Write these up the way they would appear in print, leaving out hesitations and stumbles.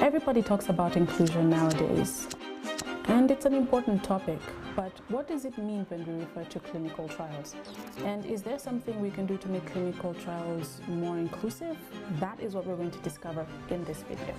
Everybody talks about inclusion nowadays, and it's an important topic, but what does it mean when we refer to clinical trials? And is there something we can do to make clinical trials more inclusive? That is what we're going to discover in this video.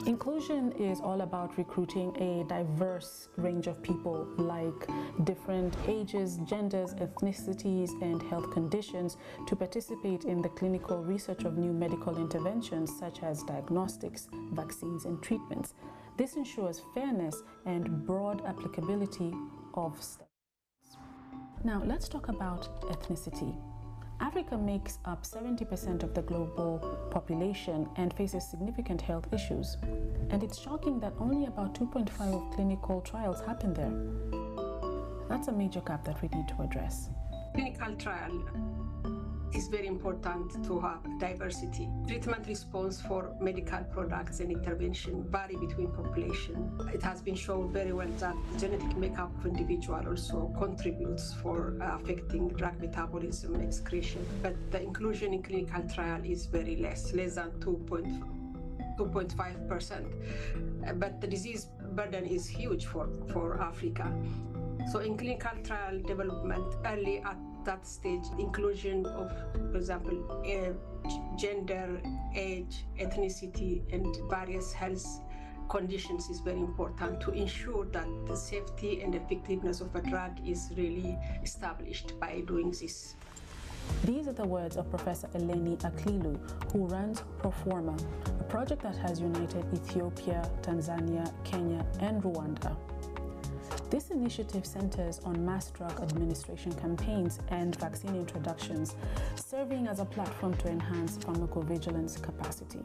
Inclusion is all about recruiting a diverse range of people like different ages, genders, ethnicities, and health conditions to participate in the clinical research of new medical interventions such as diagnostics, vaccines, and treatments. This ensures fairness and broad applicability of studies. Now, let's talk about ethnicity. Africa makes up 70% of the global population and faces significant health issues. And it's shocking that only about 2.5% of clinical trials happen there. That's a major gap that we need to address. Clinical trial is very important to have diversity. Treatment response for medical products and intervention vary between population. It has been shown very well that the genetic makeup of individual also contributes for affecting drug metabolism and excretion. But the inclusion in clinical trial is very less than 2.5%. But the disease burden is huge for Africa. So in clinical trial development, early at that stage, inclusion of, for example, gender, age, ethnicity, and various health conditions is very important to ensure that the safety and effectiveness of a drug is really established by doing this. These are the words of Professor Eleni Aklilu, who runs Proforma, a project that has united Ethiopia, Tanzania, Kenya, and Rwanda. This initiative centers on mass drug administration campaigns and vaccine introductions, serving as a platform to enhance pharmacovigilance capacity.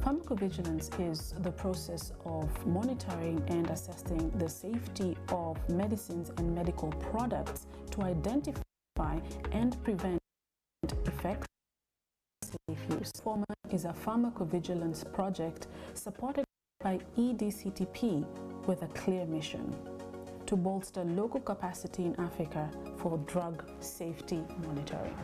Pharmacovigilance is the process of monitoring and assessing the safety of medicines and medical products to identify and prevent effects of safe use. Proforma is a pharmacovigilance project supported by EDCTP with a clear mission: to bolster local capacity in Africa for drug safety monitoring.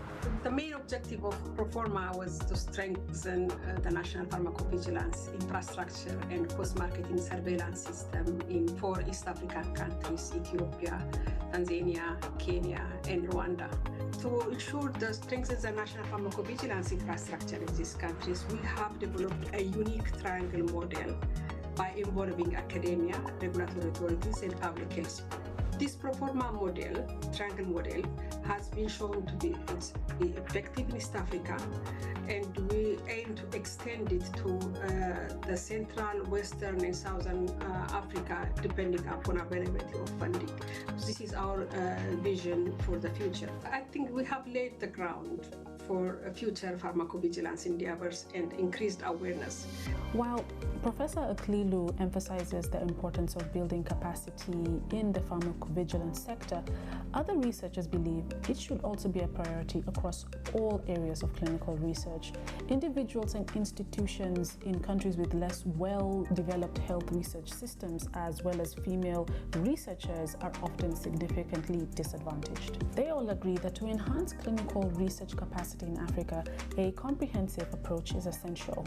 The main objective of Proforma was to strengthen the national pharmacovigilance infrastructure and post-marketing surveillance system in 4 East African countries: Ethiopia, Tanzania, Kenya, and Rwanda. To ensure the strengthens the national pharmacovigilance infrastructure in these countries, we have developed a unique triangle model by involving academia, regulatory authorities, and public health. This Proforma model, triangle model, has been shown to be effective in East Africa, and we aim to extend it to the Central, Western, and Southern Africa, depending upon availability of funding. So this is our vision for the future. I think we have laid the ground for future pharmacovigilance endeavors and increased awareness. While Professor Aklilu emphasizes the importance of building capacity in the pharmacovigilance sector, other researchers believe it should also be a priority across all areas of clinical research. Individuals and institutions in countries with less well-developed health research systems, as well as female researchers, are often significantly disadvantaged. They all agree that to enhance clinical research capacity in Africa, a comprehensive approach is essential.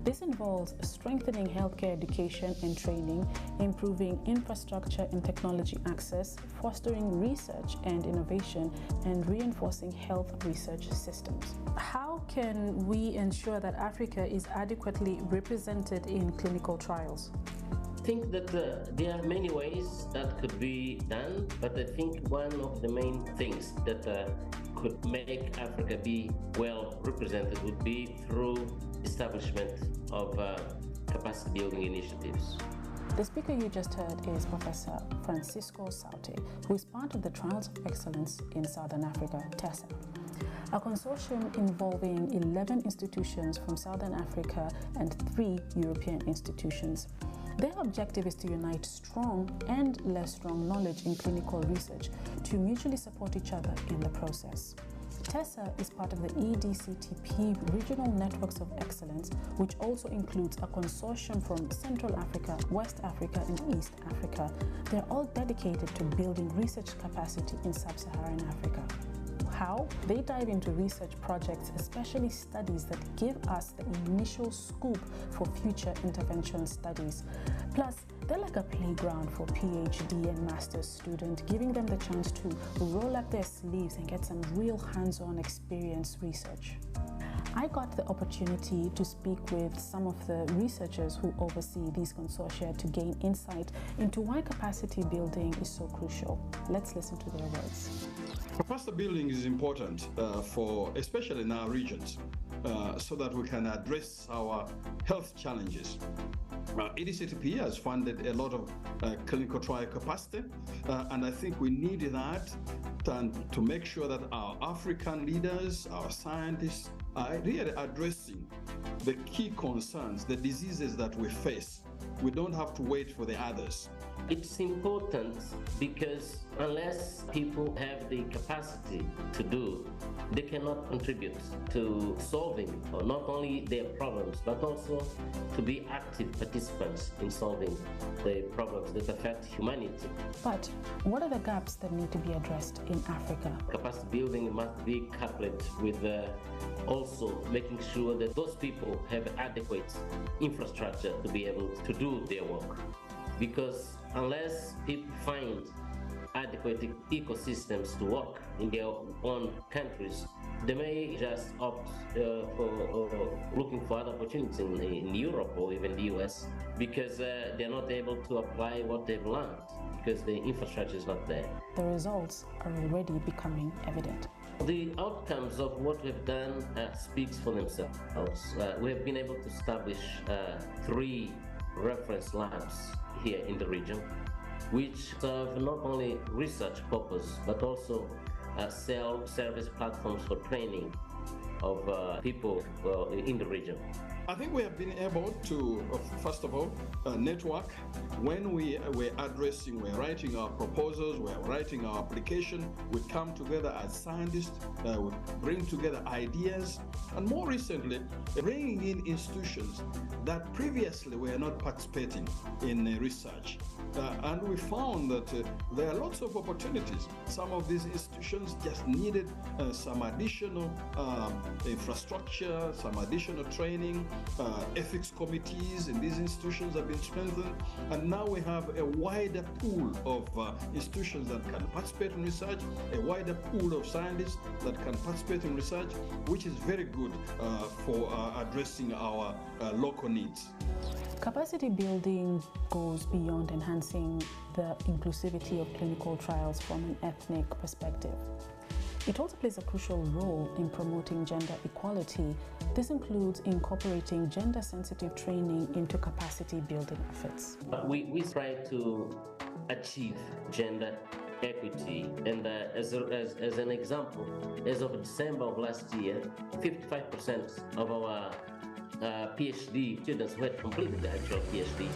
This involves strengthening healthcare education and training, improving infrastructure and technology access, fostering research and innovation, and reinforcing health research systems. How can we ensure that Africa is adequately represented in clinical trials? I think that there are many ways that could be done, but I think one of the main things that could make Africa be well represented would be through establishment of capacity building initiatives. The speaker you just heard is Professor Francisco Saute, who is part of the Trials of Excellence in Southern Africa, TESA, a consortium involving 11 institutions from Southern Africa and 3 European institutions. Their objective is to unite strong and less strong knowledge in clinical research to mutually support each other in the process. TESA is part of the EDCTP Regional Networks of Excellence, which also includes a consortium from Central Africa, West Africa, and East Africa. They're all dedicated to building research capacity in sub-Saharan Africa. How? They dive into research projects, especially studies that give us the initial scoop for future intervention studies. Plus, they're like a playground for PhD and master's students, giving them the chance to roll up their sleeves and get some real hands-on experience research. I got the opportunity to speak with some of the researchers who oversee these consortia to gain insight into why capacity building is so crucial. Let's listen to their words. Capacity building is important especially in our regions, so that we can address our health challenges. EDCTP has funded a lot of clinical trial capacity, and I think we need that to make sure that our African leaders, our scientists, are really addressing the key concerns, the diseases that we face. We don't have to wait for the others. It's important because unless people have the capacity to do, they cannot contribute to solving not only their problems, but also to be active participants in solving the problems that affect humanity. But what are the gaps that need to be addressed in Africa? Capacity building must be coupled with also making sure that those people have adequate infrastructure to be able to do their work. Because unless people find adequate ecosystems to work in their own countries, they may just opt for looking for other opportunities in Europe or even the US, because they're not able to apply what they've learned because the infrastructure is not there. The results are already becoming evident. The outcomes of what we've done speaks for themselves. We have been able to establish 3 reference labs here in the region, which serve not only research purpose, but also self-service platforms for training of people in the region. I think we have been able to, first of all, network. When we're writing our proposals, we're writing our application, we come together as scientists, we bring together ideas, and more recently, bringing in institutions that previously were not participating in research. And we found that there are lots of opportunities. Some of these institutions just needed some additional infrastructure, some additional training. Ethics committees in these institutions have been strengthened, and now we have a wider pool of institutions that can participate in research, a wider pool of scientists that can participate in research, which is very good for addressing our local needs. Capacity building goes beyond enhancing the inclusivity of clinical trials from an ethnic perspective. It also plays a crucial role in promoting gender equality. This includes incorporating gender-sensitive training into capacity building efforts. We try to achieve gender equity, and as an example, as of December of last year, 55% of our PhD students who had completed the actual PhD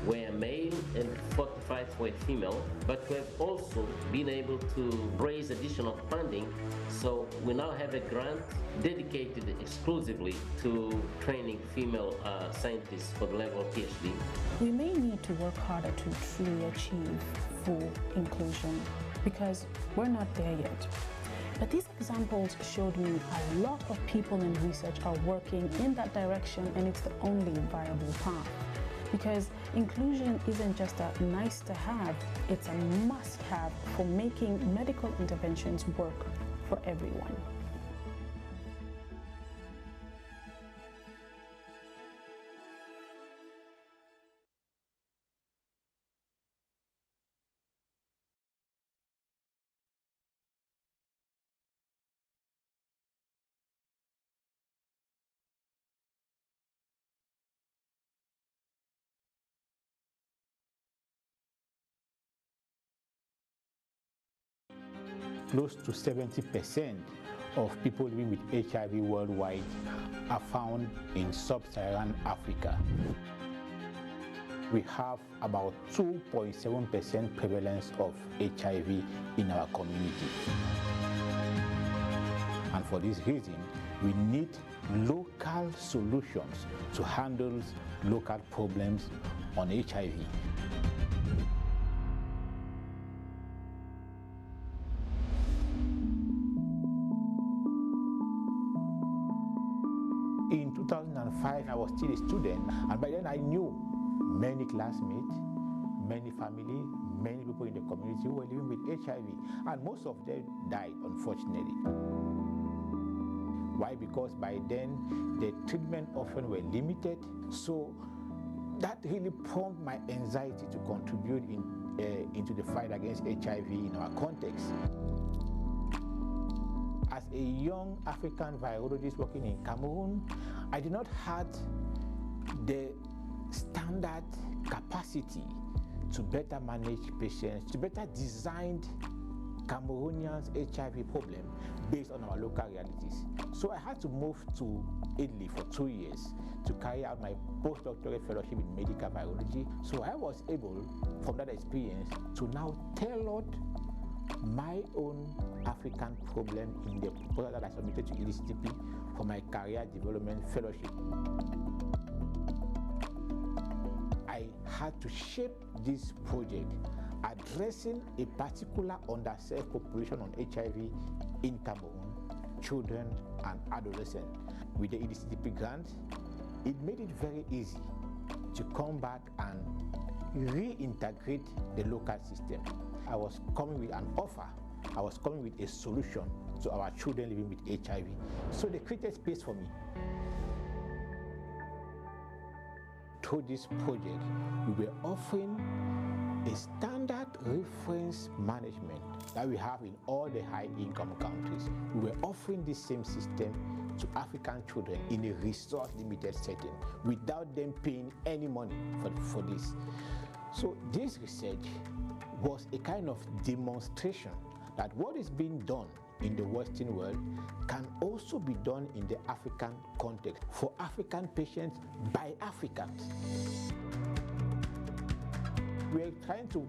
were male and 45 were female, but we have also been able to raise additional funding, so we now have a grant dedicated exclusively to training female scientists for the level of PhD. We may need to work harder to truly achieve full inclusion because we're not there yet. But these examples showed me a lot of people in research are working in that direction, and it's the only viable path. Because inclusion isn't just a nice to have, it's a must have for making medical interventions work for everyone. Close to 70% of people living with HIV worldwide are found in sub-Saharan Africa. We have about 2.7% prevalence of HIV in our community. And for this reason, we need local solutions to handle local problems on HIV. still a student, and by then I knew many classmates, many family, many people in the community who were living with HIV, and most of them died, unfortunately. Why? Because by then the treatment options were limited, so that really prompted my anxiety to contribute into the fight against HIV in our context. As a young African virologist working in Cameroon, I did not have the standard capacity to better manage patients, to better design Cameroonians' HIV problem based on our local realities. So I had to move to Italy for 2 years to carry out my postdoctoral fellowship in medical virology. So I was able, from that experience, to now tailor my own African problem in the proposal that I submitted to EDCTP for my career development fellowship. I had to shape this project addressing a particular underserved population on HIV in Cameroon, children and adolescents. With the EDCTP grant, it made it very easy to come back and reintegrate the local system. I was coming with an offer. I was coming with a solution to our children living with HIV. So they created space for me. Through this project, we were offering a standard reference management that we have in all the high-income countries. We were offering this same system to African children in a resource-limited setting without them paying any money for this. So this research was a kind of demonstration that what is being done in the Western world can also be done in the African context for African patients by Africans. We are trying to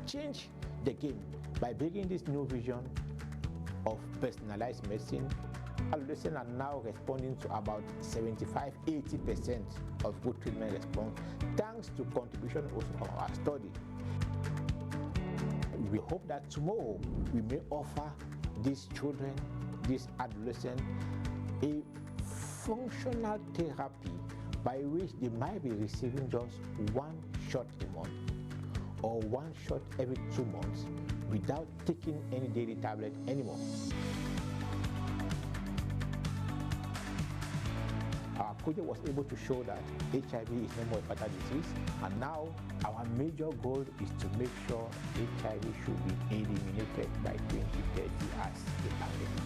change the game by bringing this new vision of personalized medicine. Adolescents are now responding to about 75–80% of good treatment response, thanks to contribution also from our study. We hope that tomorrow we may offer these children, these adolescents, a functional therapy by which they might be receiving just one shot a month or one shot every 2 months without taking any daily tablet anymore. Our project was able to show that HIV is no more a fatal disease, and now our major goal is to make sure HIV should be eliminated by 2030 as a pandemic.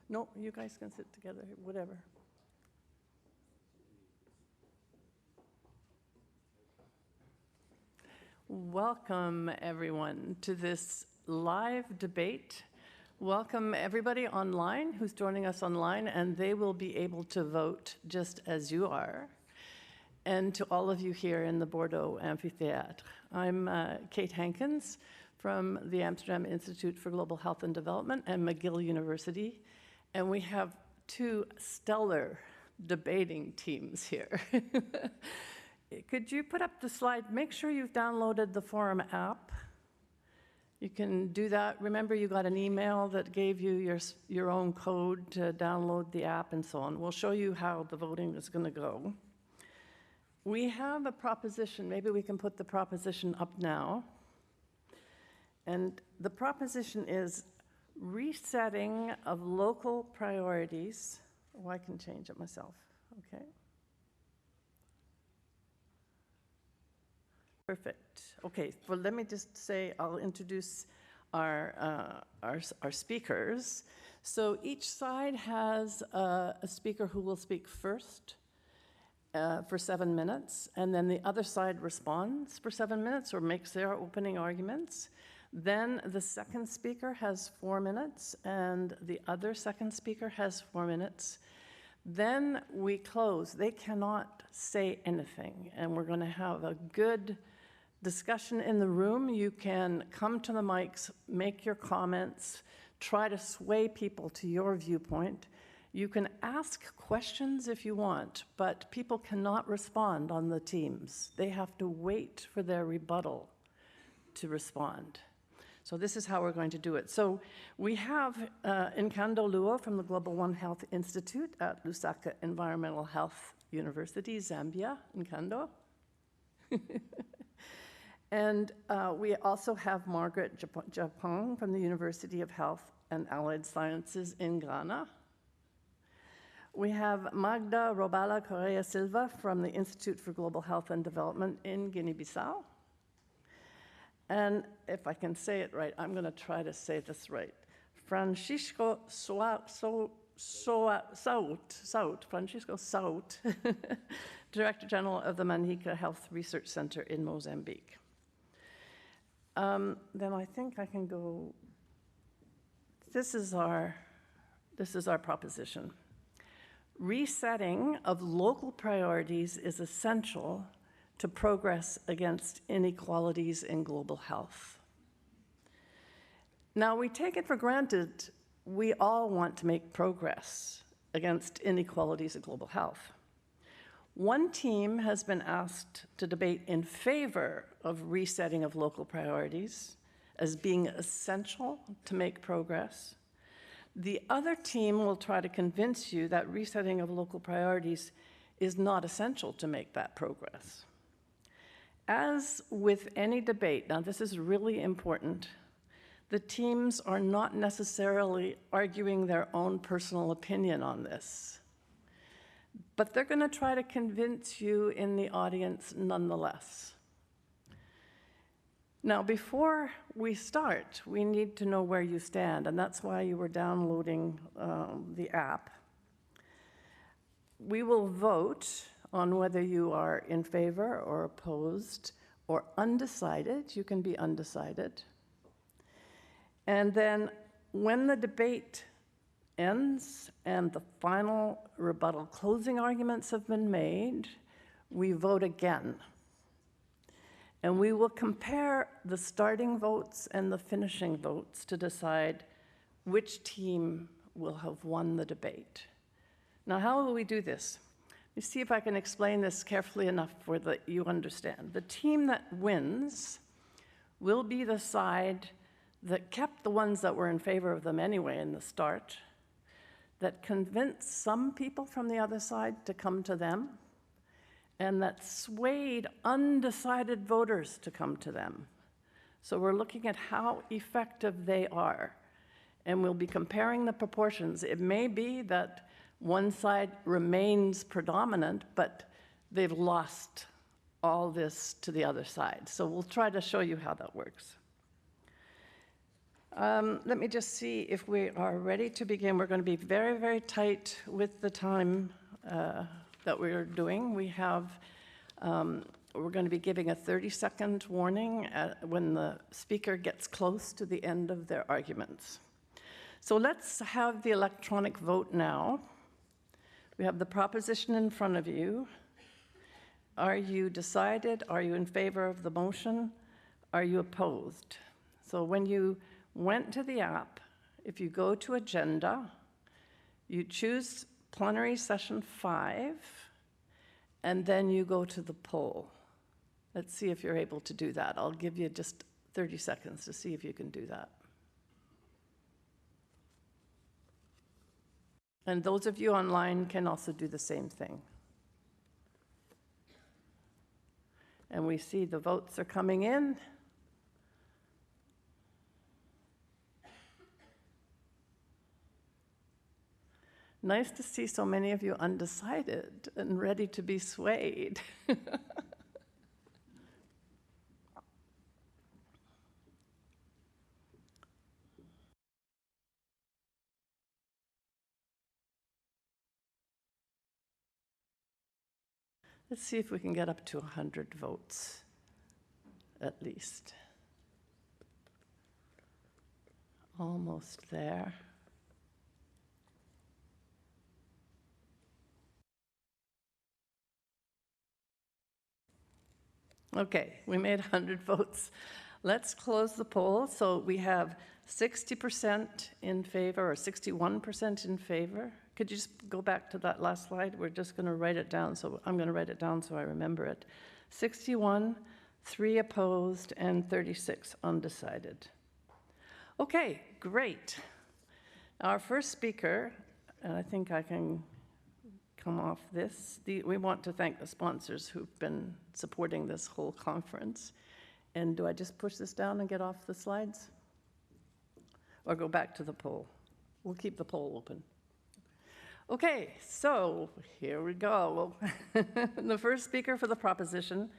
No, you guys can sit together, whatever. Welcome, everyone, to this live debate. Welcome, everybody online who's joining us online, and they will be able to vote just as you are. And to all of you here in the Bordeaux Amphitheatre. I'm Kate Hankins from the Amsterdam Institute for Global Health and Development and McGill University. And we have two stellar debating teams here. Could you put up the slide? Make sure you've downloaded the forum app. You can do that. Remember, you got an email that gave you your own code to download the app and so on. We'll show you how the voting is going to go. We have a proposition. Maybe we can put the proposition up now. And the proposition is resetting of local priorities. Oh, I can change it myself. Okay. Perfect. Okay, well, let me just say, I'll introduce our speakers. So each side has a speaker who will speak first for 7 minutes, and then the other side responds for 7 minutes or makes their opening arguments. Then the second speaker has 4 minutes, and the other second speaker has 4 minutes. Then we close. They cannot say anything, and we're going to have a good discussion in the room. You can come to the mics, make your comments, try to sway people to your viewpoint. You can ask questions if you want, but people cannot respond on the teams. They have to wait for their rebuttal to respond. So this is how we're going to do it. So we have Nkando Luo from the Global One Health Institute at Lusaka Environmental Health University, Zambia. Nkando. And we also have Margaret Japong from the University of Health and Allied Sciences in Ghana. We have Magda Robala Correa Silva from the Institute for Global Health and Development in Guinea-Bissau. And if I can say it right, I'm going to try to say this right. Francisco Saut, Director General of the Manhika Health Research Center in Mozambique. Then I think I can go, this is our proposition. Resetting of local priorities is essential to progress against inequalities in global health. Now, we take it for granted we all want to make progress against inequalities in global health. One team has been asked to debate in favor of resetting of local priorities as being essential to make progress. The other team will try to convince you that resetting of local priorities is not essential to make that progress. As with any debate, now this is really important, the teams are not necessarily arguing their own personal opinion on this, but they're going to try to convince you in the audience nonetheless. Now, before we start, we need to know where you stand, and that's why you were downloading the app. We will vote on whether you are in favor or opposed or undecided. You can be undecided. And then when the debate ends and the final rebuttal closing arguments have been made, we vote again. And we will compare the starting votes and the finishing votes to decide which team will have won the debate. Now, how will we do this? Let me see if I can explain this carefully enough for that you understand. The team that wins will be the side that kept the ones that were in favor of them anyway in the start, that convinced some people from the other side to come to them, and that swayed undecided voters to come to them. So we're looking at how effective they are, and we'll be comparing the proportions. It may be that one side remains predominant, but they've lost all this to the other side. So we'll try to show you how that works. Let me just see if we are ready to begin. We're going to be very, very tight with the time that we're doing. We have, we're going to be giving a 30-second warning when the speaker gets close to the end of their arguments. So let's have the electronic vote now. We have the proposition in front of you. Are you decided? Are you in favor of the motion? Are you opposed? So when you went to the app, if you go to agenda, you choose plenary session 5, and then you go to the poll. Let's see if you're able to do that. I'll give you just 30 seconds to see if you can do that. And those of you online can also do the same thing. And we see the votes are coming in. Nice to see so many of you undecided and ready to be swayed. Let's see if we can get up to 100 votes, at least. Almost there. Okay, we made 100 votes. Let's close the poll. So we have 60% in favor or 61% in favor. Could you just go back to that last slide? We're just going to write it down. So I'm going to write it down so I remember it. 61, 3 opposed, and 36 undecided. Okay, great. Our first speaker, and I think I can come off this. We want to thank the sponsors who've been supporting this whole conference. And do I just push this down and get off the slides? Or go back to the poll? We'll keep the poll open. Okay, so here we go. The first speaker for the proposition,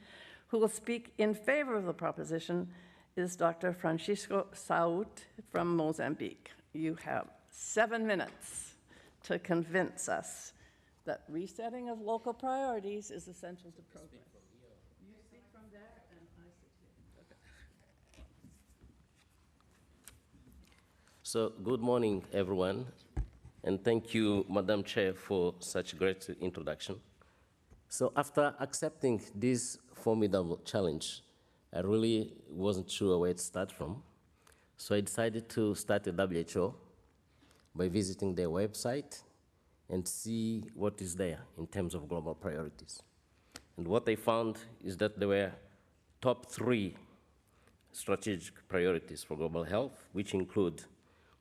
who will speak in favor of the proposition, is Dr. Francisco Saut from Mozambique. You have 7 minutes to convince us that resetting of local priorities is essential to progress. You speak from there, and I sit here. Okay. So, good morning, everyone, and thank you, Madam Chair, for such a great introduction. So, after accepting this formidable challenge, I really wasn't sure where to start from. So I decided to start a WHO by visiting their website and see what is there in terms of global priorities. And what I found is that there were top 3 strategic priorities for global health, which include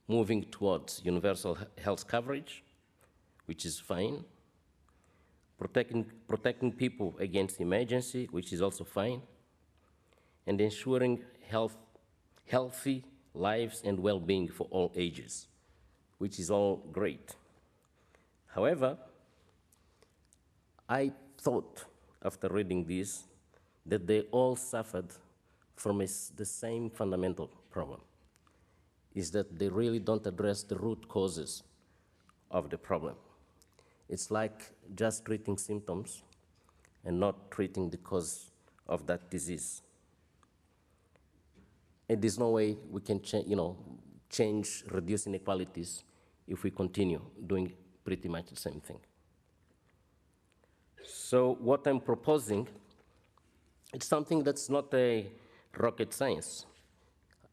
moving towards universal health coverage, which is fine, protecting people against emergency, which is also fine, and ensuring healthy lives and well-being for all ages, which is all great. However, I thought, after reading this, that they all suffered from the same fundamental problem, is that they really don't address the root causes of the problem. It's like just treating symptoms and not treating the cause of that disease. And there's no way we can reduce inequalities if we continue doing pretty much the same thing. So what I'm proposing, it's something that's not a rocket science.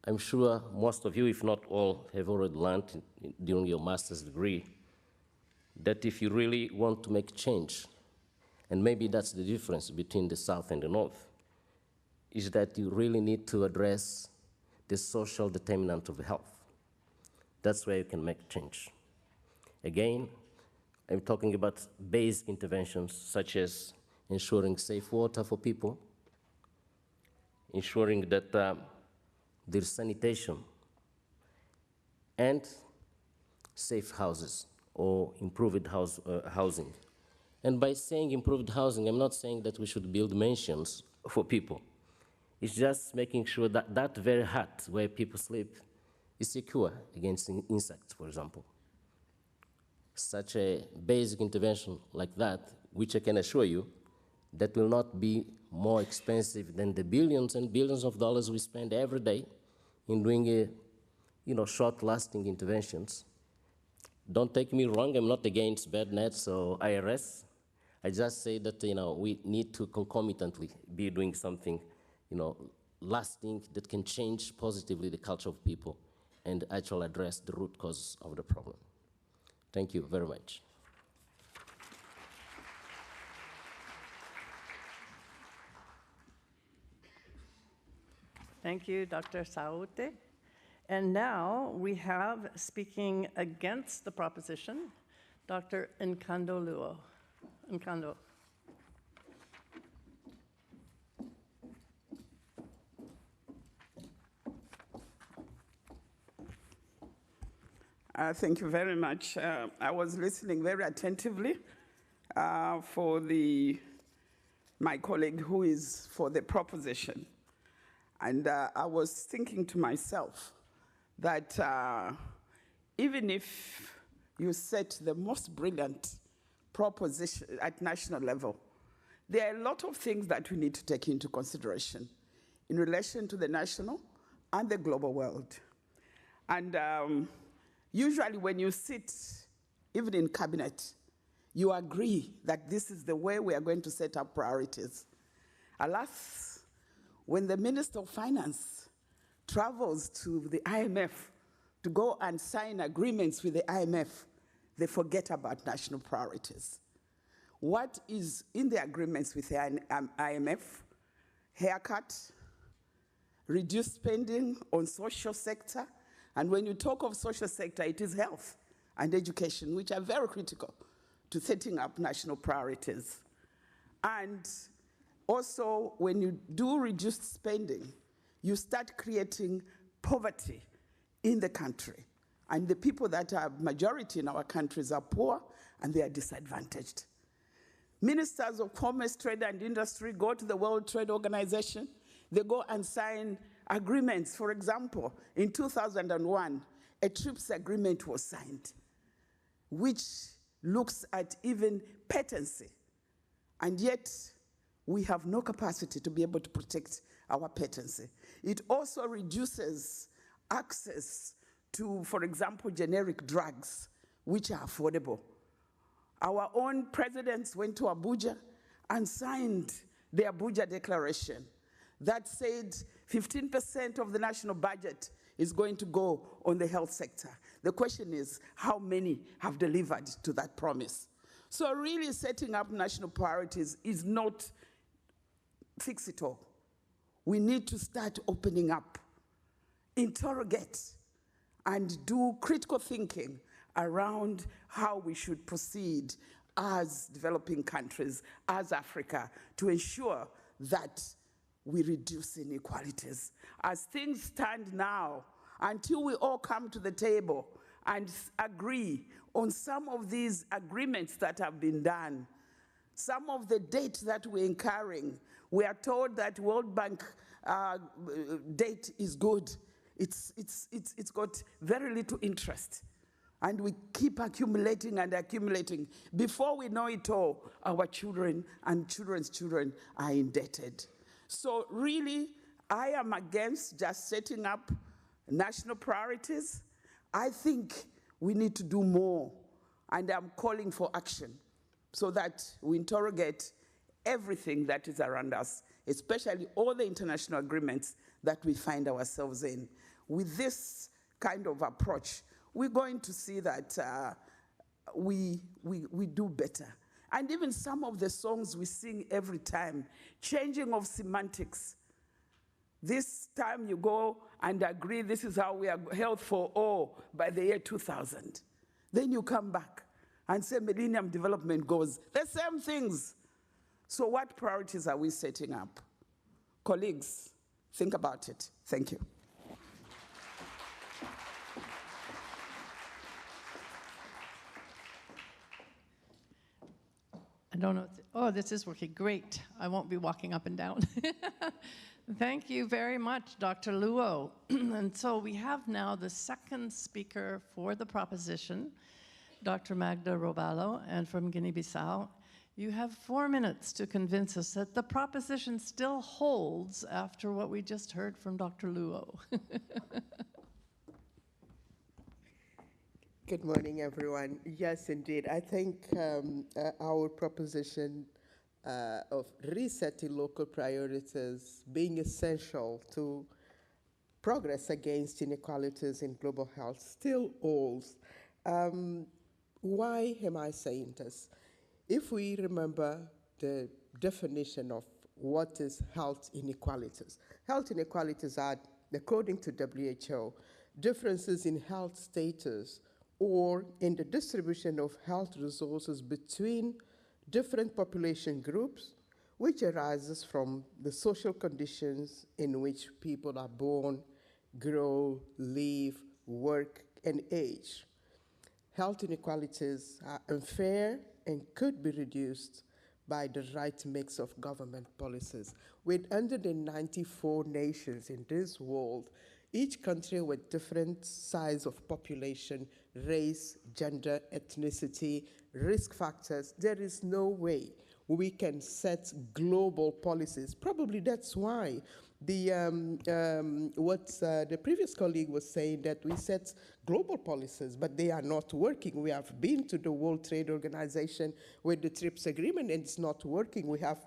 I'm sure most of you, if not all, have already learned during your master's degree that if you really want to make change, and maybe that's the difference between the South and the North, is that you really need to address the social determinant of health. That's where you can make change. Again, I'm talking about basic interventions such as ensuring safe water for people, ensuring that there's sanitation, and safe houses or improved housing. And by saying improved housing, I'm not saying that we should build mansions for people. It's just making sure that that very hut where people sleep is secure against insects, for example. Such a basic intervention like that, which I can assure you, that will not be more expensive than the billions and billions of dollars we spend every day in doing short-lasting interventions. Don't take me wrong, I'm not against bad nets or IRS. I just say that we need to concomitantly be doing something lasting that can change positively the culture of people and actually address the root cause of the problem. Thank you very much. Thank you, Dr. Saute. And now we have, speaking against the proposition, Dr. Nkando Luo. Nkando. Thank you very much. I was listening very attentively for my colleague who is for the proposition. And I was thinking to myself that even if you set the most brilliant proposition at national level, there are a lot of things that we need to take into consideration in relation to the national and the global world. And usually when you sit, even in cabinet, you agree that this is the way we are going to set up priorities. Alas, when the Minister of Finance travels to the IMF to go and sign agreements with the IMF, they forget about national priorities. What is in the agreements with the IMF? Haircut, reduced spending on social sector, and when you talk of social sector, it is health and education, which are very critical to setting up national priorities. And also, when you do reduced spending, you start creating poverty in the country. And the people that are majority in our countries are poor and they are disadvantaged. Ministers of Commerce, Trade and Industry go to the World Trade Organization. They go and sign agreements. For example, in 2001, a TRIPS agreement was signed, which looks at even patency. And yet, we have no capacity to be able to protect our patency. It also reduces access to, for example, generic drugs, which are affordable. Our own presidents went to Abuja and signed the Abuja Declaration that said 15% of the national budget is going to go on the health sector. The question is, how many have delivered to that promise? So really setting up national priorities is not fix it all. We need to start opening up, interrogate, and do critical thinking around how we should proceed as developing countries, as Africa, to ensure that we reduce inequalities. As things stand now, until we all come to the table and agree on some of these agreements that have been done, some of the data that we're incurring, we are told that World Bank date is good. It's got very little interest. And we keep accumulating and accumulating. Before we know it all, our children and children's children are indebted. So really, I am against just setting up national priorities. I think we need to do more. And I'm calling for action so that we interrogate everything that is around us, especially all the international agreements that we find ourselves in. With this kind of approach, we're going to see that we do better. And even some of the songs we sing every time, changing of semantics. This time you go and agree this is how we are health for all by the year 2000. Then you come back and say Millennium Development Goals. The same things. So what priorities are we setting up? Colleagues, think about it. Thank you. I don't know. Oh, this is working great. I won't be walking up and down. Thank you very much, Dr. Luo. And so we have now the second speaker for the proposition, Dr. Magda Robalo, and from Guinea-Bissau. You have 4 minutes to convince us that the proposition still holds after what we just heard from Dr. Luo. Good morning, everyone. Yes, indeed. I think our proposition of resetting local priorities being essential to progress against inequalities in global health still holds. Why am I saying this? If we remember the definition of what is health inequalities. Health inequalities are, according to WHO, differences in health status or in the distribution of health resources between different population groups, which arises from the social conditions in which people are born, grow, live, work, and age. Health inequalities are unfair and could be reduced by the right mix of government policies. With 194 nations in this world, each country with different size of population, race, gender, ethnicity, risk factors, there is no way we can set global policies. Probably that's why the previous colleague was saying, that we set global policies, but they are not working. We have been to the World Trade Organization with the TRIPS agreement, and it's not working. We have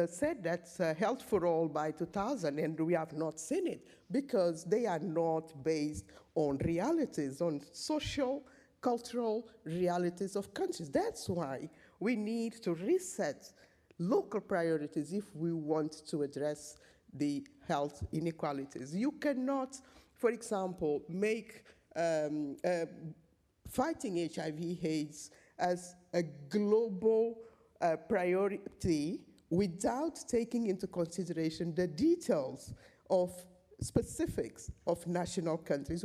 said that's health for all by 2000, and we have not seen it because they are not based on realities, on social, cultural realities of countries. That's why we need to reset local priorities if we want to address the health inequalities. You cannot, for example, make fighting HIV/AIDS as a global priority without taking into consideration the details of specifics of national countries.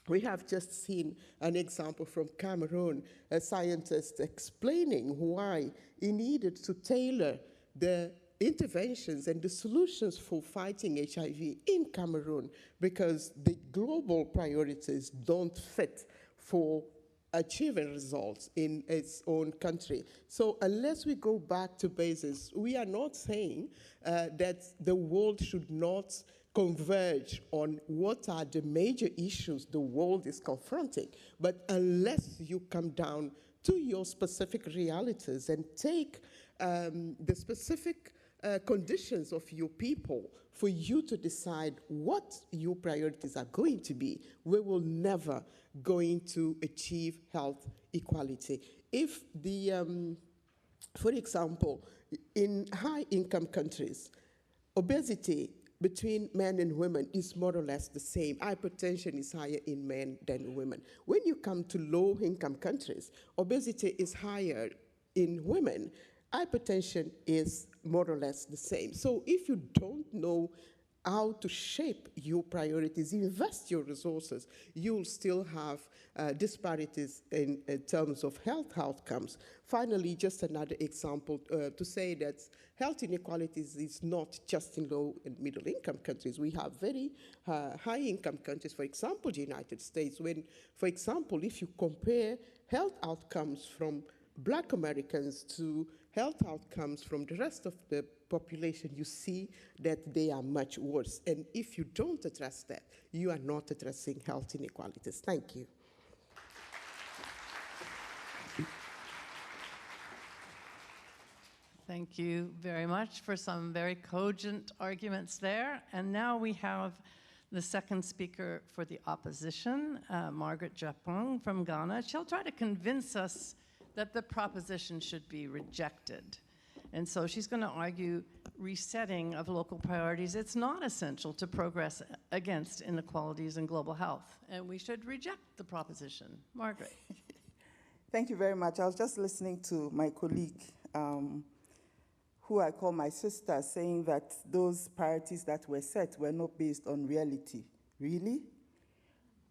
We have just seen an example from Cameroon, a scientist explaining why he needed to tailor the interventions and the solutions for fighting HIV in Cameroon because the global priorities don't fit for achieving results in its own country. So unless we go back to basics, we are not saying that the world should not converge on what are the major issues the world is confronting. But unless you come down to your specific realities and take the specific conditions of your people for you to decide what your priorities are going to be, we will never going to achieve health equality. If the, for example, in high-income countries, obesity between men and women is more or less the same. Hypertension is higher in men than women. When you come to low-income countries, obesity is higher in women. Hypertension is more or less the same. So if you don't know how to shape your priorities, invest your resources, you'll still have disparities in terms of health outcomes. Finally, just another example to say that health inequalities is not just in low and middle income countries. We have very high income countries, for example, the United States, when, for example, if you compare health outcomes from Black Americans to health outcomes from the rest of the population, you see that they are much worse. And if you don't address that, you are not addressing health inequalities. Thank you. Thank you very much for some very cogent arguments there. And now we have the second speaker for the opposition, Margaret Japong from Ghana. She'll try to convince us that the proposition should be rejected. And so she's going to argue resetting of local priorities. It's not essential to progress against inequalities in global health, and we should reject the proposition. Margaret. Thank you very much. I was just listening to my colleague, who I call my sister, saying that those priorities that were set were not based on reality. Really?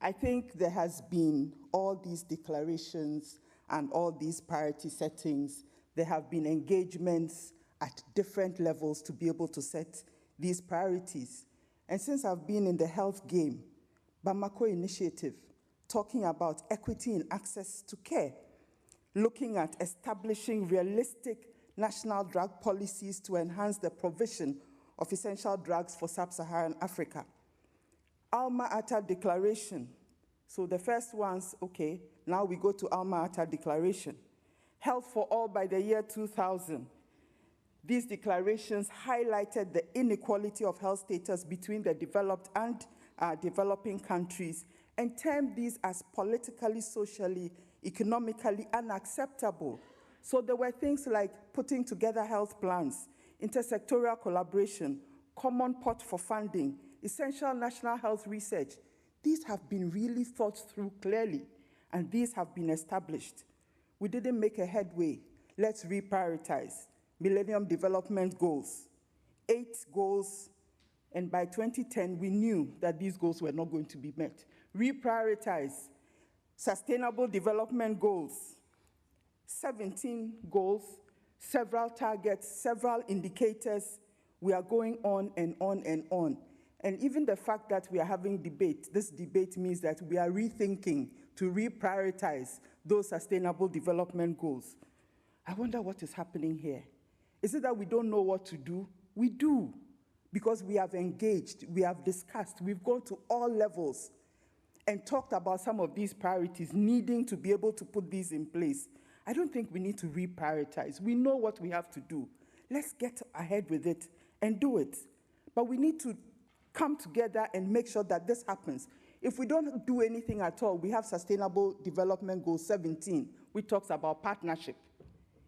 I think there has been all these declarations and all these priority settings. There have been engagements at different levels to be able to set these priorities. And since I've been in the health game, Bamako Initiative, talking about equity in access to care, looking at establishing realistic national drug policies to enhance the provision of essential drugs for sub-Saharan Africa. Alma-Ata Declaration. So the first one's, okay, now we go to Alma-Ata Declaration. Health for all by the year 2000. These declarations highlighted the inequality of health status between the developed and developing countries and termed these as politically, socially, economically unacceptable. So there were things like putting together health plans, intersectoral collaboration, common pot for funding, essential national health research. These have been really thought through clearly, and these have been established. We didn't make a headway. Let's reprioritize. Millennium Development Goals, 8 goals, and by 2010, we knew that these goals were not going to be met. Reprioritize. Sustainable Development Goals, 17 goals, several targets, several indicators. We are going on and on and on. And even the fact that we are having debate, this debate means that we are rethinking to reprioritize those sustainable development goals. I wonder what is happening here. Is it that we don't know what to do? We do, because we have engaged, we have discussed, we've gone to all levels and talked about some of these priorities, needing to be able to put these in place. I don't think we need to reprioritize. We know what we have to do. Let's get ahead with it and do it. But we need to come together and make sure that this happens. If we don't do anything at all, we have Sustainable Development Goal 17, which talks about partnership.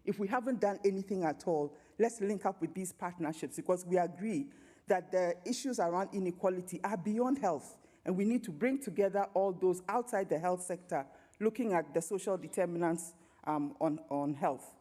If we haven't done anything at all, let's link up with these partnerships, because we agree that the issues around inequality are beyond health, and we need to bring together all those outside the health sector, looking at the social determinants on health.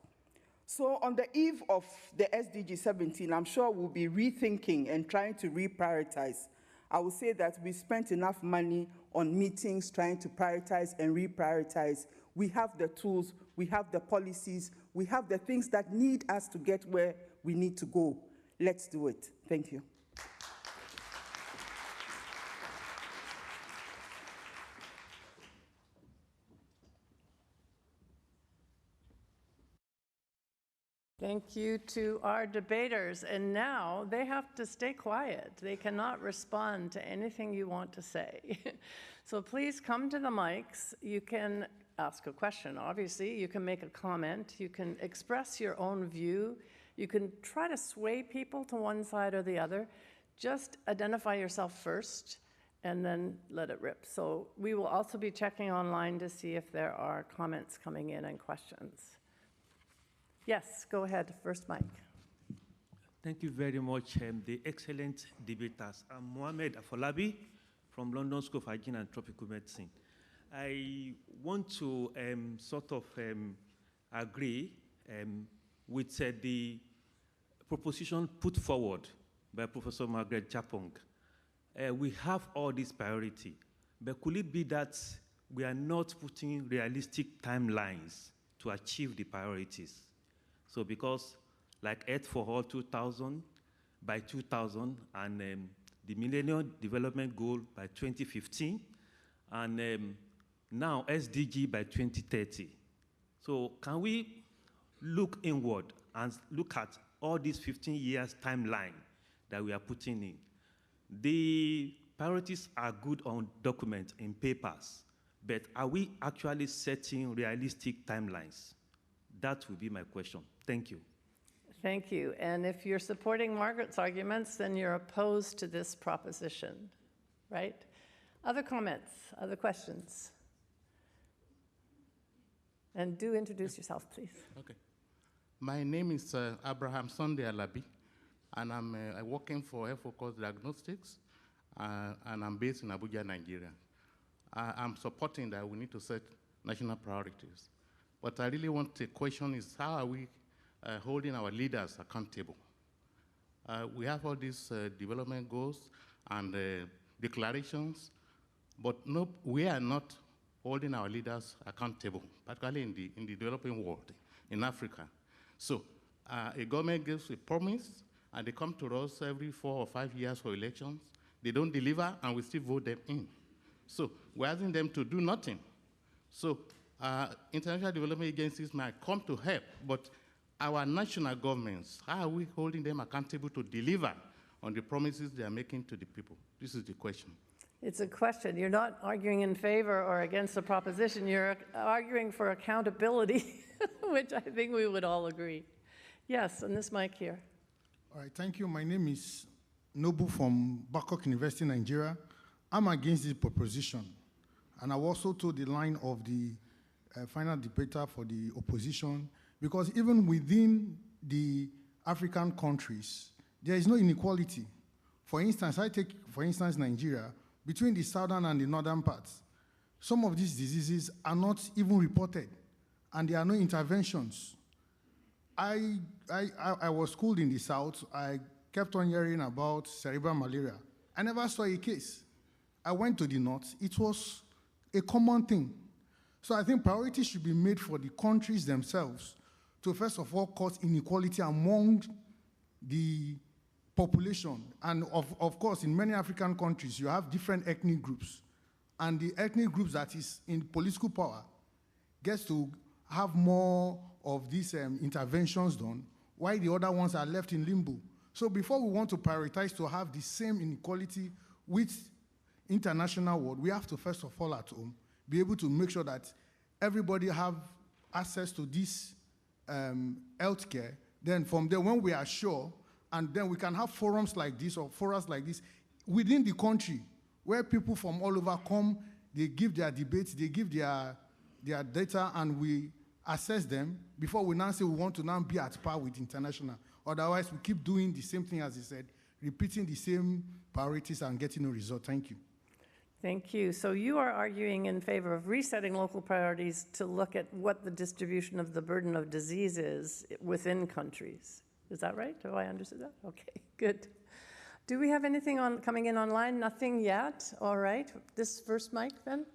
So on the eve of the SDG 17, I'm sure we'll be rethinking and trying to reprioritize. I will say that we spent enough money on meetings trying to prioritize and reprioritize. We have the tools, we have the policies, we have the things that need us to get where we need to go. Let's do it. Thank you. Thank you to our debaters. And now they have to stay quiet. They cannot respond to anything you want to say. So please come to the mics. You can ask a question, obviously. You can make a comment. You can express your own view. You can try to sway people to one side or the other. Just identify yourself first and then let it rip. So we will also be checking online to see if there are comments coming in and questions. Yes, go ahead, first mic. Thank you very much, the excellent debaters. I'm Mohamed Afolabi from London School of Hygiene and Tropical Medicine. I want to agree with the proposition put forward by Professor Margaret Japong. We have all this priority, but could it be that we are not putting realistic timelines to achieve the priorities? So because like Earth for All 2000, by 2000, and the Millennium Development Goal by 2015, and now SDG by 2030. So can we look inward and look at all these 15 years timeline that we are putting in? The priorities are good on documents, in papers, but are we actually setting realistic timelines? That would be my question. Thank you. Thank you. And if you're supporting Margaret's arguments, then you're opposed to this proposition, right? Other comments, other questions? And do introduce yourself, please. Okay. My name is Abraham Sunday Alabi, and I'm working for Health Diagnostics, and I'm based in Abuja, Nigeria. I'm supporting that we need to set national priorities. What I really want to question is, how are we holding our leaders accountable? We have all these development goals and declarations, but no, we are not holding our leaders accountable, particularly in the developing world, in Africa. So a government gives a promise, and they come to us every 4 or 5 years for elections. They don't deliver, and we still vote them in. So we're asking them to do nothing. So international development agencies might come to help, but our national governments, how are we holding them accountable to deliver on the promises they are making to the people? This is the question. It's a question. You're not arguing in favor or against the proposition. You're arguing for accountability, which I think we would all agree. Yes, and this mic here. All right, thank you. My name is Nobu from Babcock University, Nigeria. I'm against this proposition. And I also told the line of the final debater for the opposition, because even within the African countries, there is no inequality. For instance, Nigeria, between the southern and the northern parts, some of these diseases are not even reported, and there are no interventions. I was schooled in the south. I kept on hearing about cerebral malaria. I never saw a case. I went to the north. It was a common thing. So I think priorities should be made for the countries themselves to first of all cause inequality among the population. And of course, in many African countries, you have different ethnic groups. And the ethnic groups that is in political power gets to have more of these interventions done, while the other ones are left in limbo. So before we want to prioritize to have the same inequality with international world, we have to first of all at home be able to make sure that everybody have access to this healthcare. Then from there, when we are sure, and then we can have forums like this or forums like this within the country where people from all over come, they give their debates, they give their data, and we assess them before we now say we want to now be at par with international. Otherwise, we keep doing the same thing as he said, repeating the same priorities and getting no result. Thank you. Thank you. So you are arguing in favor of resetting local priorities to look at what the distribution of the burden of disease is within countries. Is that right? Have I understood that? Okay, good. Do we have anything coming in online? Nothing yet? All right. This first mic, then?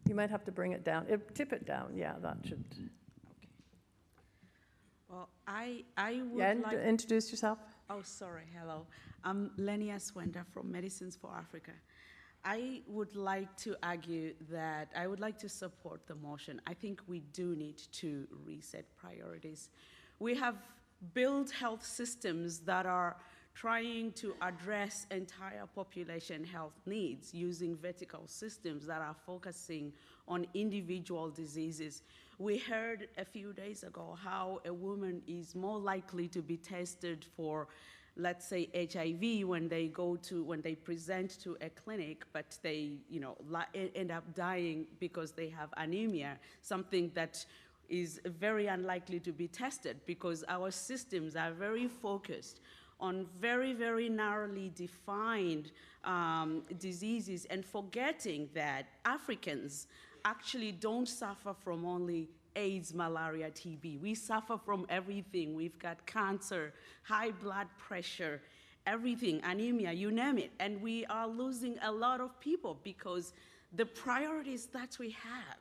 You might have to bring it down. Tip it down. Yeah, that should. Okay. Well, I would like... Introduce yourself. Oh, sorry. Hello. I'm Lenia Swenda from Medicines for Africa. I would like to argue that I would like to support the motion. I think we do need to reset priorities. We have built health systems that are trying to address entire population health needs using vertical systems that are focusing on individual diseases. We heard a few days ago how a woman is more likely to be tested for, let's say, HIV when they present to a clinic, but they, end up dying because they have anemia, something that is very unlikely to be tested because our systems are very focused on very, very narrowly defined diseases and forgetting that Africans actually don't suffer from only AIDS, malaria, TB. We suffer from everything. We've got cancer, high blood pressure, everything, anemia, you name it. And we are losing a lot of people because the priorities that we have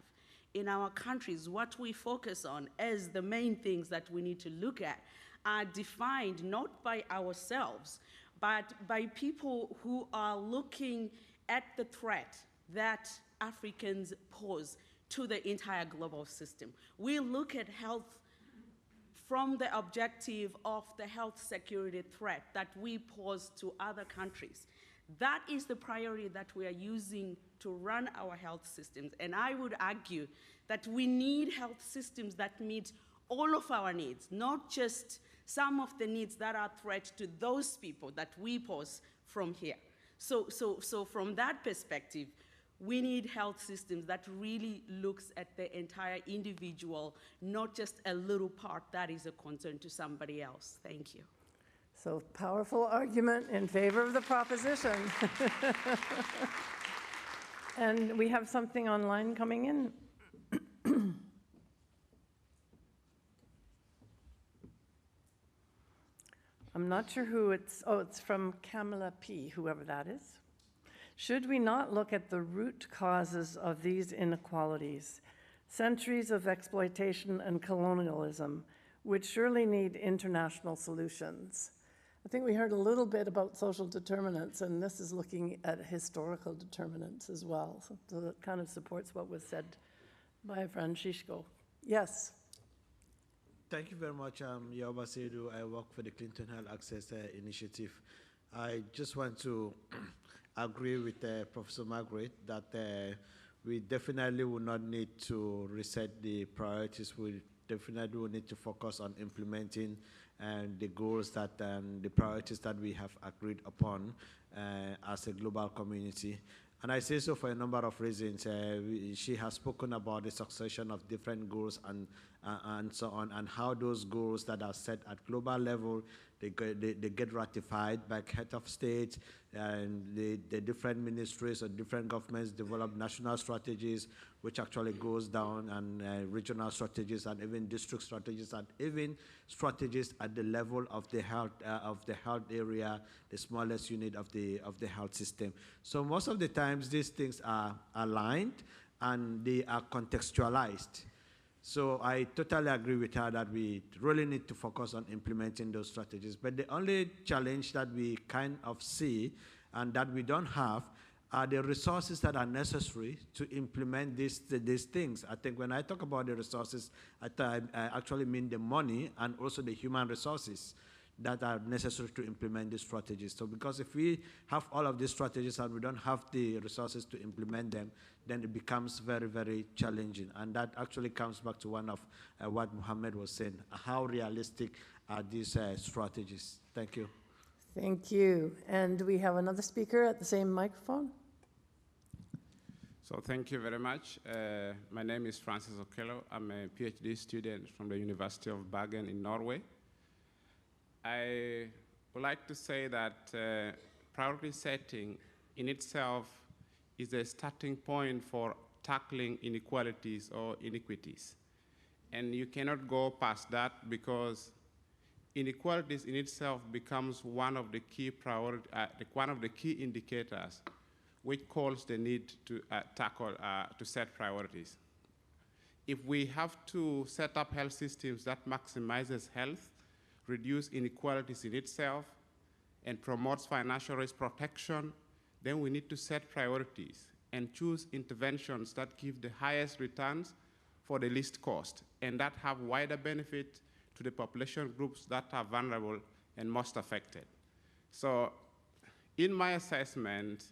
in our countries, what we focus on as the main things that we need to look at, are defined not by ourselves, but by people who are looking at the threat that Africans pose to the entire global system. We look at health from the objective of the health security threat that we pose to other countries. That is the priority that we are using to run our health systems. And I would argue that we need health systems that meet all of our needs, not just some of the needs that are threat to those people that we pose from here. So from that perspective, we need health systems that really looks at the entire individual, not just a little part that is a concern to somebody else. Thank you. So powerful argument in favor of the proposition. And we have something online coming in. I'm not sure who it's from Kamala P., whoever that is. Should we not look at the root causes of these inequalities, centuries of exploitation and colonialism, which surely need international solutions? I think we heard a little bit about social determinants, and this is looking at historical determinants as well. So that kind of supports what was said by Francisco. Yes. Thank you very much, Yoba Seydou. I work for the Clinton Health Access Initiative. I just want to agree with Professor Margaret that we definitely will not need to reset the priorities. We definitely will need to focus on implementing the goals that the priorities that we have agreed upon as a global community. And I say so for a number of reasons. She has spoken about the succession of different goals and so on, and how those goals that are set at global level, they get ratified by head of state, and the different ministries or different governments develop national strategies, which actually goes down, and regional strategies, and even district strategies, and even strategies at the level of the health area, the smallest unit of the health system. So most of the times these things are aligned and they are contextualized. So I totally agree with her that we really need to focus on implementing those strategies. But the only challenge that we kind of see and that we don't have are the resources that are necessary to implement these things. I think when I talk about the resources, I actually mean the money and also the human resources that are necessary to implement these strategies. So because if we have all of these strategies and we don't have the resources to implement them, then it becomes very, very challenging. And that actually comes back to one of what Mohammed was saying. How realistic are these strategies? Thank you. Thank you. And we have another speaker at the same microphone. So thank you very much. My name is Francis Okello. I'm a PhD student from the University of Bergen in Norway. I would like to say that priority setting in itself is a starting point for tackling inequalities or iniquities. And you cannot go past that because inequalities in itself becomes one of the key indicators which calls the need to to set priorities. If we have to set up health systems that maximizes health, reduce inequalities in itself, and promotes financial risk protection, then we need to set priorities and choose interventions that give the highest returns for the least cost, and that have wider benefit to the population groups that are vulnerable and most affected. So in my assessment,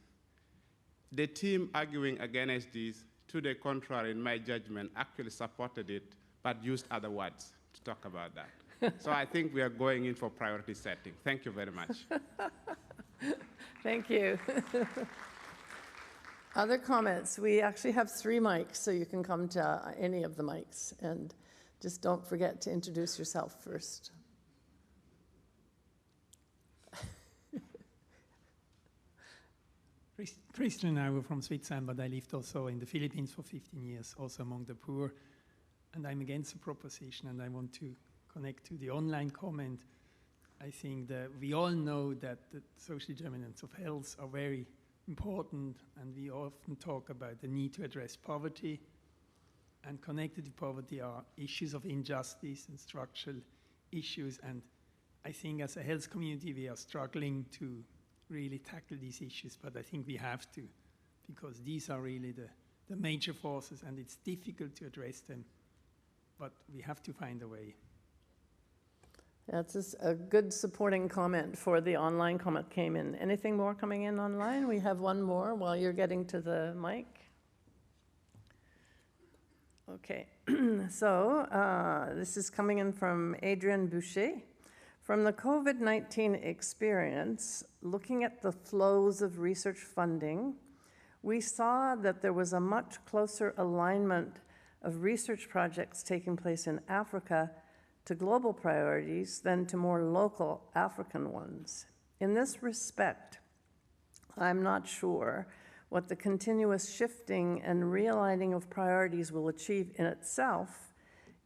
the team arguing against this, to the contrary, in my judgment, actually supported it, but used other words to talk about that. So I think we are going in for priority setting. Thank you very much. Thank you. Other comments? We actually have 3 mics, so you can come to any of the mics. And just don't forget to introduce yourself first. Christian Nauer from Switzerland, but I lived also in the Philippines for 15 years, also among the poor. And I'm against the proposition, and I want to connect to the online comment. I think that we all know that the social determinants of health are very important, and we often talk about the need to address poverty. And connected to poverty are issues of injustice and structural issues. And I think as a health community, we are struggling to really tackle these issues, but I think we have to, because these are really the major forces, and it's difficult to address them, but we have to find a way. That's a good supporting comment for the online comment came in. Anything more coming in online? We have one more while you're getting to the mic. Okay, so this is coming in from Adrian Boucher. From the COVID-19 experience, looking at the flows of research funding, we saw that there was a much closer alignment of research projects taking place in Africa to global priorities than to more local African ones. In this respect, I'm not sure what the continuous shifting and realigning of priorities will achieve in itself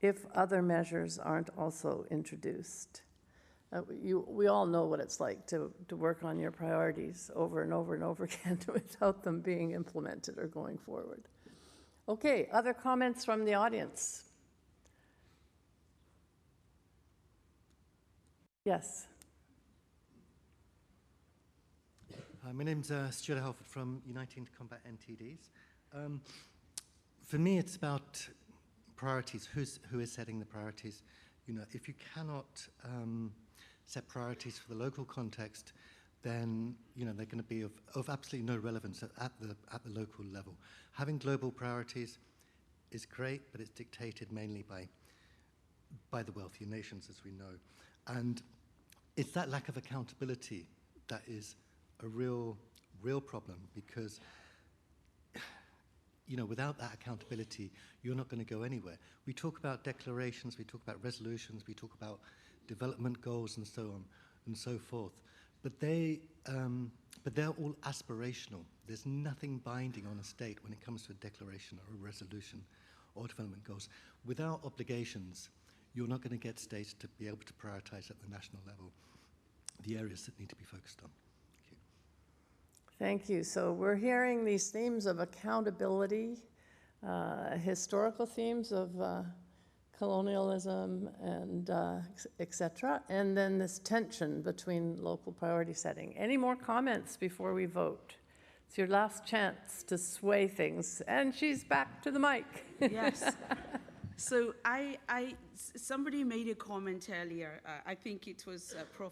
if other measures aren't also introduced. We all know what it's like to work on your priorities over and over and over again without them being implemented or going forward. Okay, other comments from the audience? Yes. My name's Stuart Halford from Uniting to Combat NTDs. For me, it's about priorities. Who is setting the priorities? You know, if you cannot set priorities for the local context, then you know they're going to be of absolutely no relevance at the local level. Having global priorities is great, but it's dictated mainly by the wealthier nations, as we know. And it's that lack of accountability that is a real problem, because without that accountability, you're not going to go anywhere. We talk about declarations, we talk about resolutions, we talk about development goals and so on and so forth, but they're all aspirational. There's nothing binding on a state when it comes to a declaration or a resolution or development goals. Without obligations, you're not going to get states to be able to prioritize at the national level the areas that need to be focused on. Thank you. So we're hearing these themes of accountability, historical themes of colonialism and etc., and then this tension between local priority setting. Any more comments before we vote? It's your last chance to sway things. And she's back to the mic. Yes. So somebody made a comment earlier. I think it was Prof.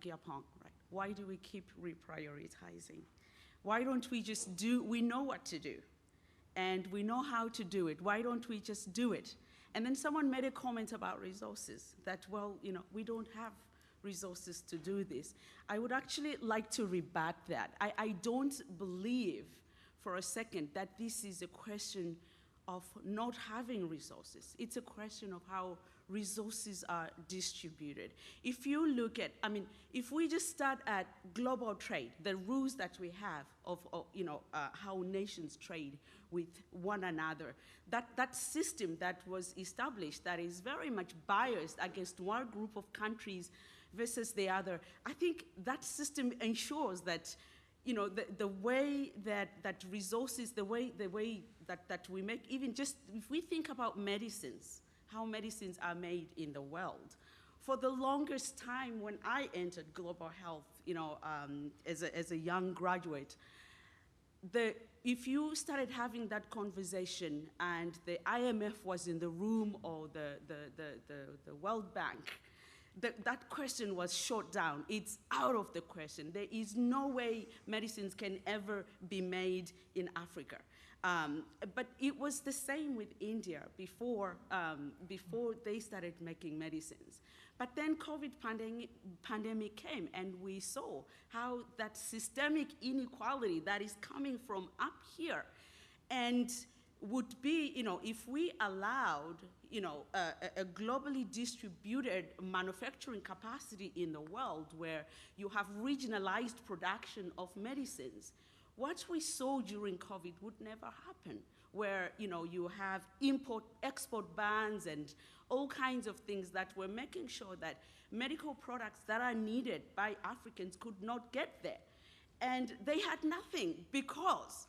Gyapong, right? Why do we keep reprioritizing? Why don't we just we know what to do, and we know how to do it. Why don't we just do it? And then someone made a comment about resources, that, well, we don't have resources to do this. I would actually like to rebut that. I don't believe for a second that this is a question of not having resources. It's a question of how resources are distributed. If you look at, if we just start at global trade, the rules that we have of how nations trade with one another, that system that was established that is very much biased against one group of countries versus the other, I think that system ensures that the way that resources, the way that we make, even just if we think about medicines, how medicines are made in the world. For the longest time when I entered global health, as a young graduate, if you started having that conversation and the IMF was in the room or the World Bank, that question was shot down. It's out of the question. There is no way medicines can ever be made in Africa. But it was the same with India before they started making medicines. But then COVID pandemic came, and we saw how that systemic inequality that is coming from up here and would be, if we allowed, a globally distributed manufacturing capacity in the world where you have regionalized production of medicines, what we saw during COVID would never happen, where you have import-export bans and all kinds of things that were making sure that medical products that are needed by Africans could not get there. And they had nothing because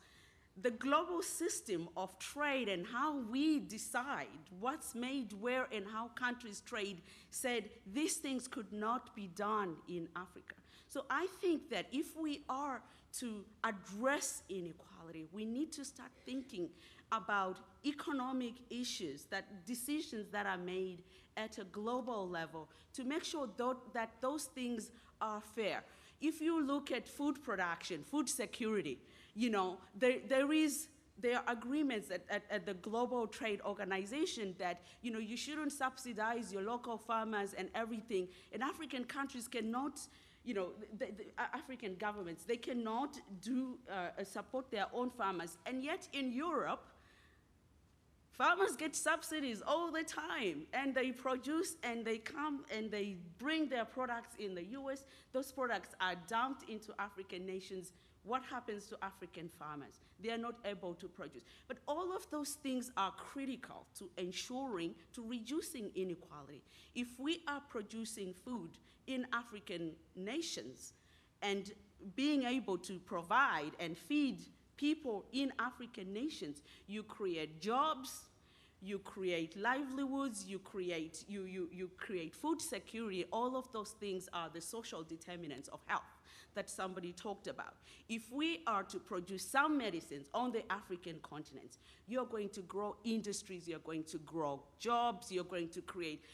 the global system of trade and how we decide what's made where and how countries trade said these things could not be done in Africa. So I think that if we are to address inequality, we need to start thinking about economic issues, that decisions that are made at a global level to make sure that those things are fair. If you look at food production, food security, there are agreements at the Global Trade Organization that you shouldn't subsidize your local farmers and everything. And African countries cannot, the African governments, they cannot support their own farmers. And yet in Europe, farmers get subsidies all the time, and they produce and they come and they bring their products in the US. Those products are dumped into African nations. What happens to African farmers? They are not able to produce. But all of those things are critical to reducing inequality. If we are producing food in African nations and being able to provide and feed people in African nations, you create jobs, you create livelihoods, you create food security. All of those things are the social determinants of health that somebody talked about. If we are to produce some medicines on the African continent, you're going to grow industries, you're going to grow jobs, you're going to create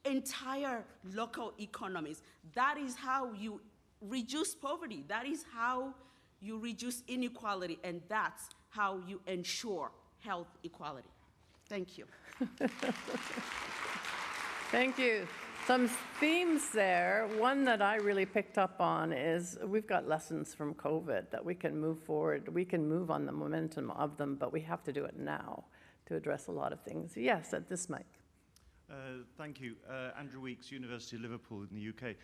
entire local economies. That is how you reduce poverty. That is how you reduce inequality, and that's how you ensure health equality. Thank you. Thank you. some themes there. One that I really picked up on is we've got lessons from COVID that we can move forward. We can move on the momentum of them, but we have to do it now to address a lot of things. Yes, at this mic. Thank you. Andrew Weeks, University of Liverpool in the UK.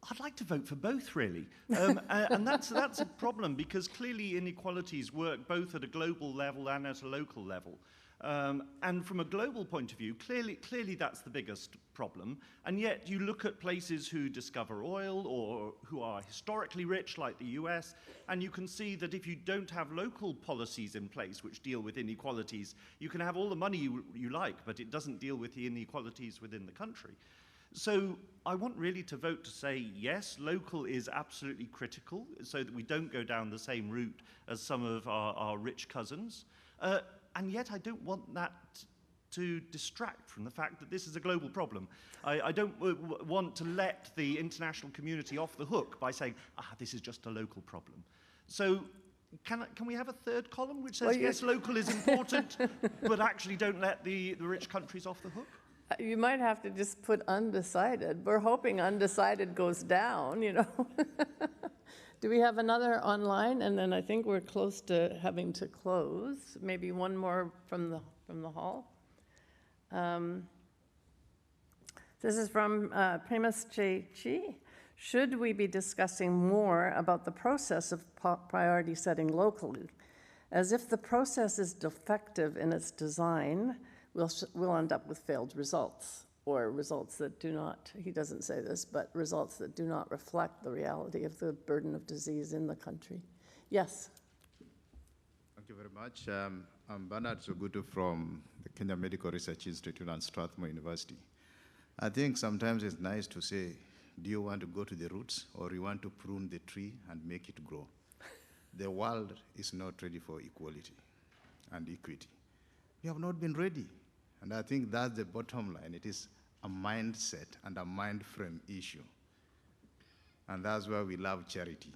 I'd like to vote for both, really. And that's a problem, because clearly inequalities work both at a global level and at a local level. And from a global point of view, clearly that's the biggest problem. And yet you look at places who discover oil or who are historically rich, like the US, and you can see that if you don't have local policies in place which deal with inequalities, you can have all the money you like, but it doesn't deal with the inequalities within the country. So I want really to vote to say, yes, local is absolutely critical so that we don't go down the same route as some of our rich cousins. And yet I don't want that to distract from the fact that this is a global problem. I don't want to let the international community off the hook by saying, this is just a local problem. So can we have a third column which says, yes, local is important, but actually don't let the rich countries off the hook? You might have to just put undecided. We're hoping undecided goes down, you know. Do we have another online? And then I think we're close to having to close. Maybe one more from the hall. This is from Primus Chi. Should we be discussing more about the process of priority setting locally? As if the process is defective in its design, we'll end up with failed results, or results that do not, he doesn't say this, but results that do not reflect the reality of the burden of disease in the country. Yes? Thank you very much. I'm Bernard Sogutu from the Kenya Medical Research Institute and Strathmore University. I think sometimes it's nice to say, do you want to go to the roots, or you want to prune the tree and make it grow? The world is not ready for equality and equity. We have not been ready. And I think that's the bottom line. It is a mindset and a mind frame issue. And that's why we love charity,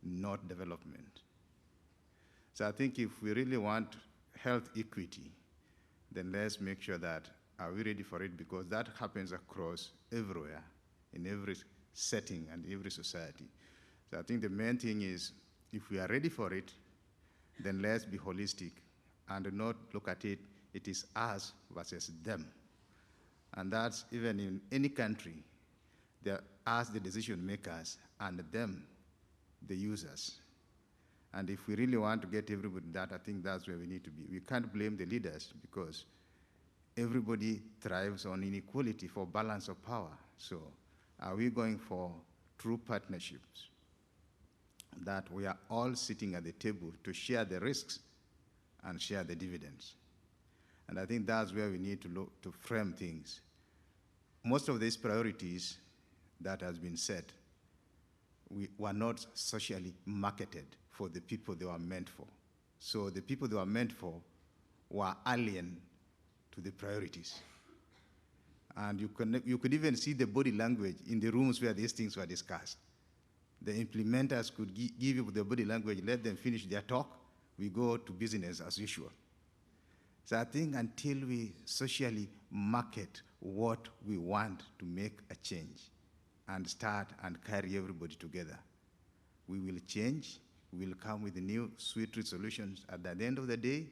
not development. So I think if we really want health equity, then let's make sure that are we ready for it, because that happens across everywhere, in every setting and every society. So I think the main thing is, if we are ready for it, then let's be holistic and not look at it, it is us versus them. And that's even in any country, they're us, the decision makers, and them, the users. And if we really want to get everybody that, I think that's where we need to be. We can't blame the leaders, because everybody thrives on inequality for balance of power. So are we going for true partnerships that we are all sitting at the table to share the risks and share the dividends? And I think that's where we need to look to frame things. Most of these priorities that has been set were not socially marketed for the people they were meant for. So the people they were meant for were alien to the priorities. And you could even see the body language in the rooms where these things were discussed. The implementers could give you the body language, let them finish their talk, we go to business as usual. So I think until we socially market what we want to make a change and start and carry everybody together, we will change, we will come with new sweet solutions. At the end of the day,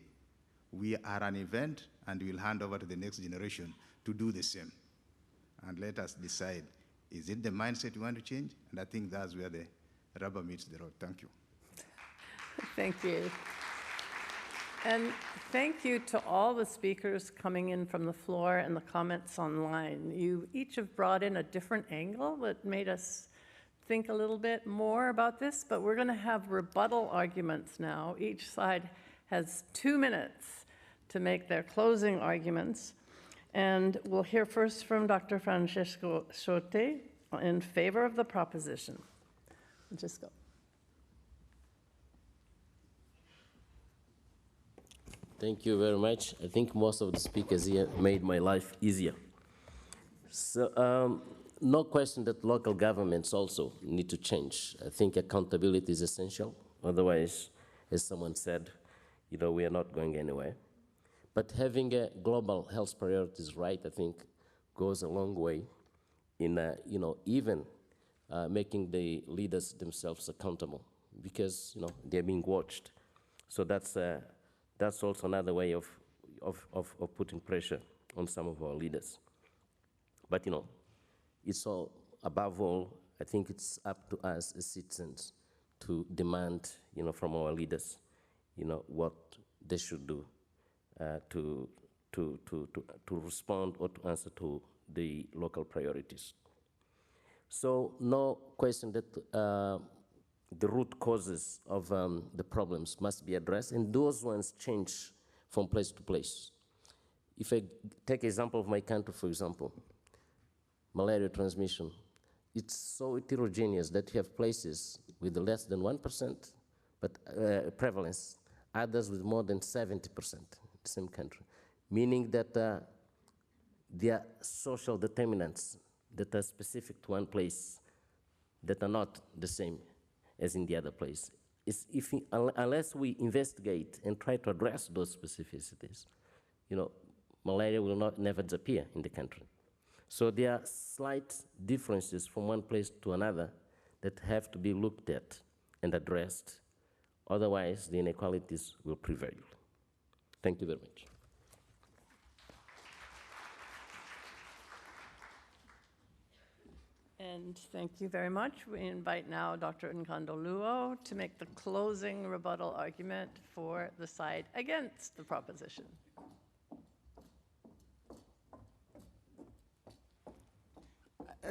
we are an event, and we'll hand over to the next generation to do the same. And let us decide, is it the mindset we want to change? And I think that's where the rubber meets the road. Thank you. Thank you. And thank you to all the speakers coming in from the floor and the comments online. You each have brought in a different angle that made us think a little bit more about this, but we're going to have rebuttal arguments now. Each side has 2 minutes to make their closing arguments. And we'll hear first from Dr. Francesco Schotte in favor of the proposition. Francisco. Thank you very much. I think most of the speakers here made my life easier. So, no question that local governments also need to change. I think accountability is essential. Otherwise, as someone said, we are not going anywhere. But having a global health priorities right, I think goes a long way in, even making the leaders themselves accountable, because they're being watched. So that's also another way of putting pressure on some of our leaders. But it's all, above all, I think it's up to us as citizens to demand from our leaders what they should do to respond or to answer to the local priorities. So no question that the root causes of the problems must be addressed, and those ones change from place to place. If I take example of my country, for example, malaria transmission, it's so heterogeneous that you have places with less than 1% but prevalence, others with more than 70% in the same country, meaning that there are social determinants that are specific to one place that are not the same as in the other place. Unless we investigate and try to address those specificities, malaria will never disappear in the country. So there are slight differences from one place to another that have to be looked at and addressed. Otherwise, the inequalities will prevail. Thank you very much. And thank you very much. We invite now Dr. Nkandoluo to make the closing rebuttal argument for the side against the proposition.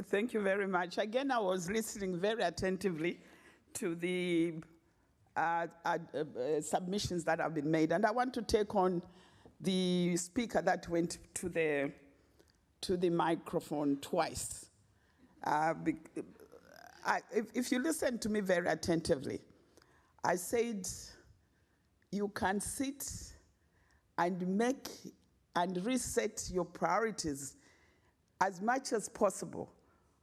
Thank you very much. Again, I was listening very attentively to the submissions that have been made, and I want to take on the speaker that went to the microphone twice. If you listen to me very attentively, I said you can sit and make and reset your priorities as much as possible,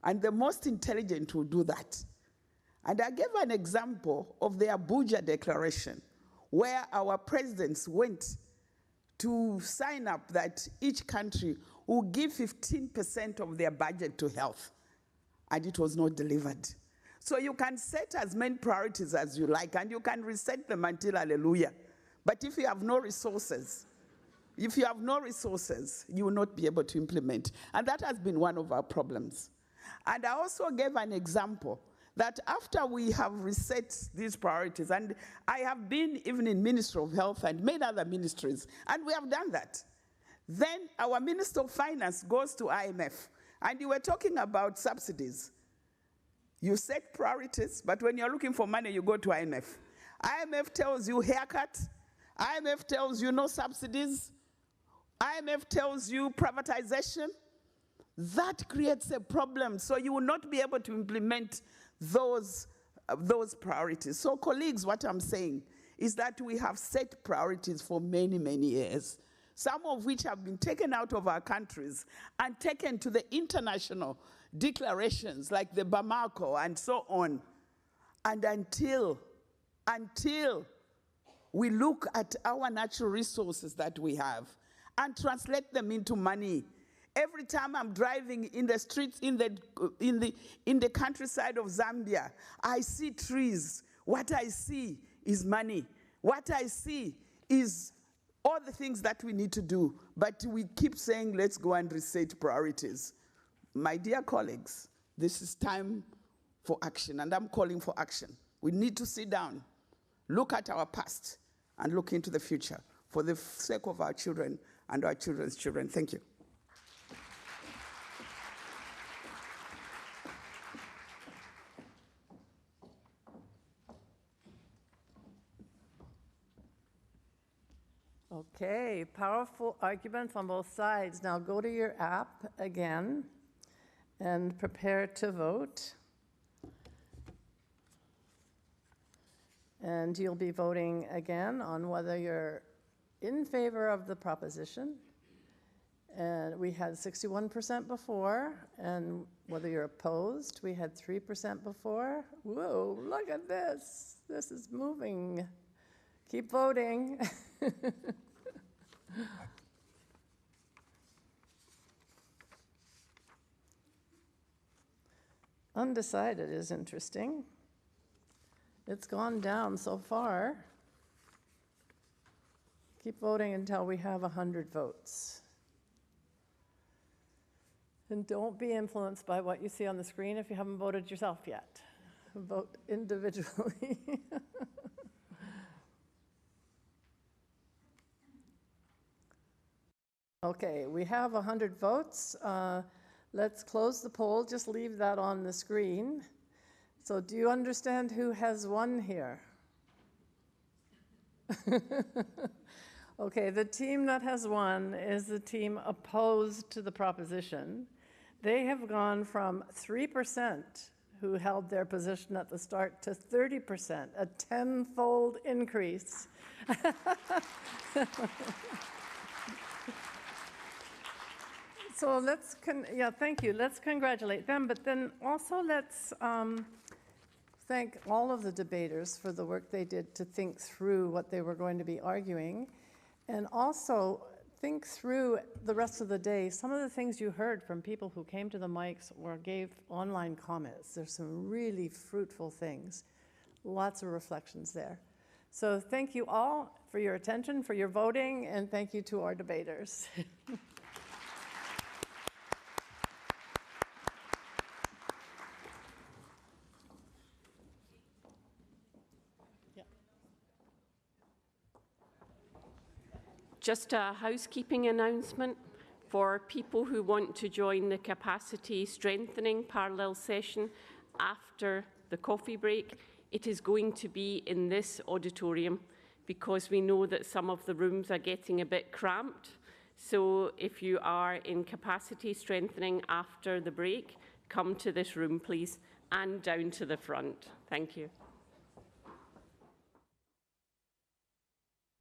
and the most intelligent will do that. And I gave an example of the Abuja Declaration, where our presidents went to sign up that each country will give 15% of their budget to health, and it was not delivered. So you can set as many priorities as you like, and you can reset them until hallelujah. But if you have no resources, you will not be able to implement. And that has been one of our problems. And I also gave an example that after we have reset these priorities, and I have been even in Ministry of Health and many other ministries, and we have done that. Then our Minister of Finance goes to IMF, and you were talking about subsidies. You set priorities, but when you're looking for money, you go to IMF. IMF tells you haircut. IMF tells you no subsidies. IMF tells you privatization. That creates a problem, so you will not be able to implement those priorities. So colleagues, what I'm saying is that we have set priorities for many, many years, some of which have been taken out of our countries and taken to the international declarations like the Bamako and so on. And until we look at our natural resources that we have and translate them into money. Every time I'm driving in the streets in the countryside of Zambia, I see trees. What I see is money. What I see is all the things that we need to do, but we keep saying, let's go and reset priorities. My dear colleagues, this is time for action, and I'm calling for action. We need to sit down, look at our past, and look into the future for the sake of our children and our children's children. Thank you. Okay, powerful arguments on both sides. Now go to your app again and prepare to vote. And you'll be voting again on whether you're in favor of the proposition. And we had 61% before, and whether you're opposed, we had 3% before. Whoa, look at this. This is moving. Keep voting. Undecided is interesting. It's gone down so far. Keep voting until we have 100 votes. And don't be influenced by what you see on the screen if you haven't voted yourself yet. Vote individually. Okay, we have 100 votes. Let's close the poll. Just leave that on the screen. So do you understand who has won here? Okay, the team that has won is the team opposed to the proposition. They have gone from 3% who held their position at the start to 30%, a 10-fold increase. So let's, thank you. Let's congratulate them, but then also let's thank all of the debaters for the work they did to think through what they were going to be arguing, and also think through the rest of the day some of the things you heard from people who came to the mics or gave online comments. There's some really fruitful things, lots of reflections there. So thank you all for your attention, for your voting, and thank you to our debaters. Just a housekeeping announcement for people who want to join the capacity strengthening parallel session after the coffee break. It is going to be in this auditorium because we know that some of the rooms are getting a bit cramped. So if you are in capacity strengthening after the break, come to this room, please, and down to the front. Thank you.